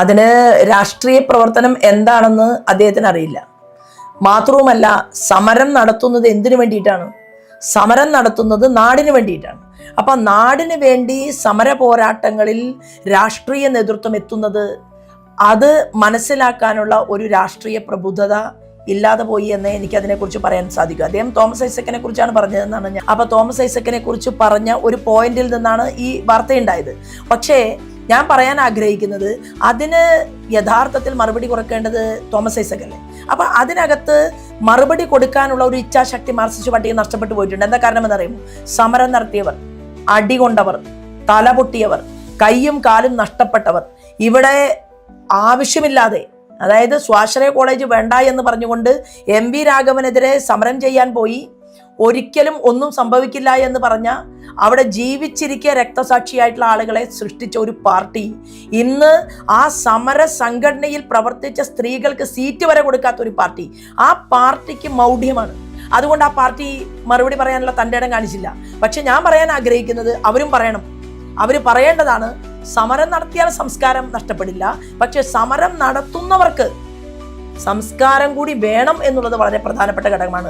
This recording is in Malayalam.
അതിന് രാഷ്ട്രീയ പ്രവർത്തനം എന്താണെന്ന് അദ്ദേഹത്തിന് അറിയില്ല. മാത്രവുമല്ല, സമരം നടത്തുന്നത് എന്തിനു വേണ്ടിയിട്ടാണ്? സമരം നടത്തുന്നത് നാടിന് വേണ്ടിയിട്ടാണ്. അപ്പൊ നാടിന് വേണ്ടി സമര പോരാട്ടങ്ങളിൽ രാഷ്ട്രീയ നേതൃത്വം എത്തുന്നത്, അത് മനസ്സിലാക്കാനുള്ള ഒരു രാഷ്ട്രീയ പ്രബുദ്ധത ഇല്ലാതെ പോയി എന്നേ എനിക്ക് അതിനെക്കുറിച്ച് പറയാൻ സാധിക്കും. അദ്ദേഹം തോമസ് ഐസക്കിനെ കുറിച്ചാണ് പറഞ്ഞതെന്നാണ് ഞാൻ. അപ്പൊ തോമസ് ഐസക്കിനെ കുറിച്ച് പറഞ്ഞ ഒരു പോയിന്റിൽ നിന്നാണ് ഈ വാർത്തയുണ്ടായത്. പക്ഷേ ഞാൻ പറയാൻ ആഗ്രഹിക്കുന്നത്, അതിന് യഥാർത്ഥത്തിൽ മറുപടി കൊടുക്കേണ്ടത് തോമസ് ഐസക്കല്ലേ. അപ്പൊ അതിനകത്ത് മറുപടി കൊടുക്കാനുള്ള ഒരു ഇച്ഛാശക്തി മാർക്സിസ്റ്റ് പാർട്ടിക്ക് നഷ്ടപ്പെട്ടു പോയിട്ടുണ്ട്. എന്താ കാരണം എന്നറിയുമോ? സമരം നടത്തിയവർ, അടികൊണ്ടവർ, തലപൊട്ടിയവർ, കൈയും കാലും നഷ്ടപ്പെട്ടവർ, ഇവിടെ ആവശ്യമില്ലാതെ, അതായത് സ്വാശ്രയ കോളേജ് വേണ്ട എന്ന് പറഞ്ഞുകൊണ്ട് എം വി രാഘവനെതിരെ സമരം ചെയ്യാൻ പോയി, ഒരിക്കലും ഒന്നും സംഭവിക്കില്ല എന്ന് പറഞ്ഞ, അവിടെ ജീവിച്ചിരിക്കെ രക്തസാക്ഷിയായിട്ടുള്ള ആളുകളെ സൃഷ്ടിച്ച ഒരു പാർട്ടി ഇന്ന് ആ സമര സംഘടനയിൽ പ്രവർത്തിച്ച സ്ത്രീകൾക്ക് സീറ്റ് വരെ കൊടുക്കാത്ത ഒരു പാർട്ടി, ആ പാർട്ടിക്ക് മൗഢ്യമാണ്. അതുകൊണ്ട് ആ പാർട്ടി മറുപടി പറയാനുള്ള തൻ്റെ ഇടം കാണിച്ചില്ല. പക്ഷെ ഞാൻ പറയാൻ ആഗ്രഹിക്കുന്നത്, അവരും പറയണം, അവർ പറയേണ്ടതാണ്, സമരം നടത്തിയാൽ സംസ്കാരം നഷ്ടപ്പെടില്ല, പക്ഷെ സമരം നടത്തുന്നവർക്ക് സംസ്കാരം കൂടി വേണം എന്നുള്ളത് വളരെ പ്രധാനപ്പെട്ട ഘടകമാണ്.